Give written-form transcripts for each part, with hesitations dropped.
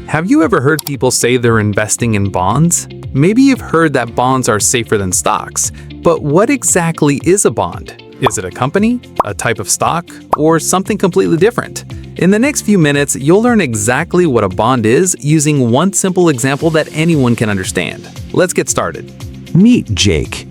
Have you ever heard people say they're investing in bonds? Maybe you've heard that bonds are safer than stocks, but what exactly is a bond? Is it a company, a type of stock, or something completely different? In the next few minutes, you'll learn exactly what a bond is using one simple example that anyone can understand. Let's get started. Meet Jake.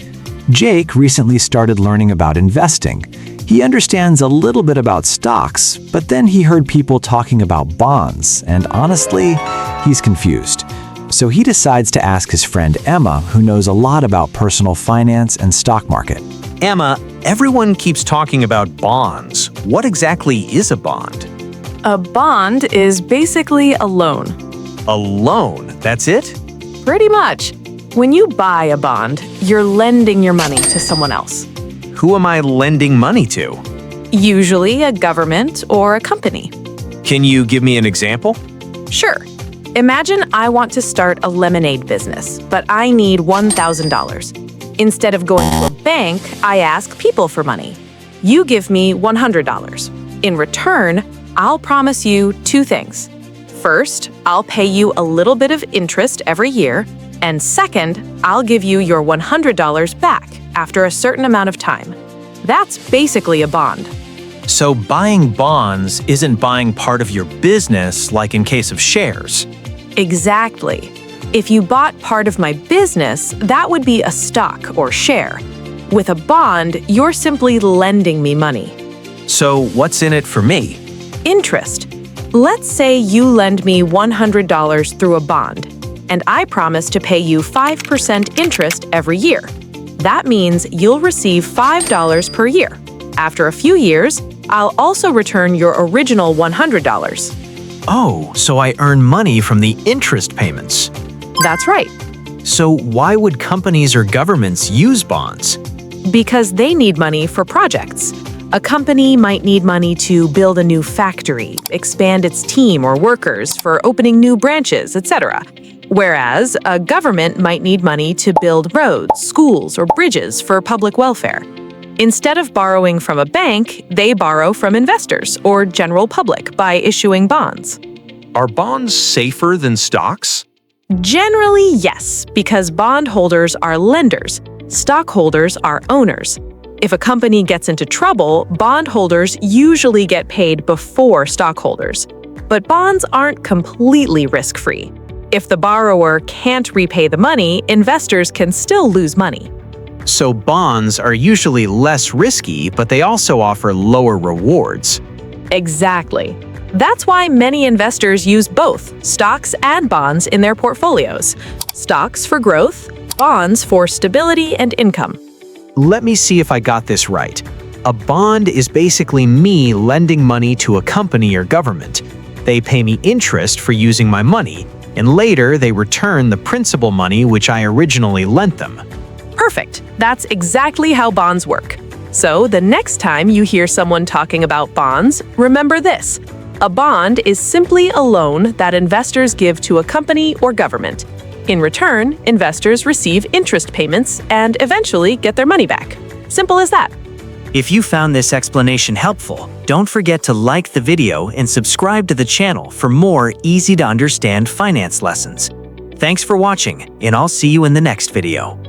Jake recently started learning about investing. He understands a little bit about stocks, but then he heard people talking about bonds, and honestly, he's confused. So he decides to ask his friend Emma, who knows a lot about personal finance and stock market. Emma, everyone keeps talking about bonds. What exactly is a bond? A bond is basically a loan. A loan, that's it? Pretty much. When you buy a bond, you're lending your money to someone else. Who am I lending money to? Usually a government or a company. Can you give me an example? Sure. Imagine I want to start a lemonade business, but I need $1,000. Instead of going to a bank, I ask people for money. You give me $100. In return, I'll promise you two things. First, I'll pay you a little bit of interest every year, and second, I'll give you your $100 back after a certain amount of time. That's basically a bond. So buying bonds isn't buying part of your business like in case of shares. Exactly. If you bought part of my business, that would be a stock or share. With a bond, you're simply lending me money. So what's in it for me? Interest. Let's say you lend me $100 through a bond, and I promise to pay you 5% interest every year. That means you'll receive $5 per year. After a few years, I'll also return your original $100. Oh, so I earn money from the interest payments. That's right, So why would companies or governments use bonds? because they need money for projects. A company might need money to build a new factory, expand its team or workers for opening new branches, etc. Whereas a government might need money to build roads, schools, or bridges for public welfare. Instead of borrowing from a bank, they borrow from investors or general public by issuing bonds. Are bonds safer than stocks? Generally, yes, because bondholders are lenders, stockholders are owners. If a company gets into trouble, bondholders usually get paid before stockholders. But bonds aren't completely risk-free. If the borrower can't repay the money, investors can still lose money. So bonds are usually less risky, but they also offer lower rewards. Exactly. That's why many investors use both stocks and bonds in their portfolios. Stocks for growth, bonds for stability and income. Let me see if I got this right. A bond is basically me lending money to a company or government. They pay me interest for using my money, and later they return the principal money which I originally lent them. Perfect. That's exactly how bonds work. So the next time you hear someone talking about bonds, remember this. A bond is simply a loan that investors give to a company or government. In return, investors receive interest payments and eventually get their money back. Simple as that. If you found this explanation helpful, don't forget to like the video and subscribe to the channel for more easy-to-understand finance lessons. Thanks for watching, and I'll see you in the next video.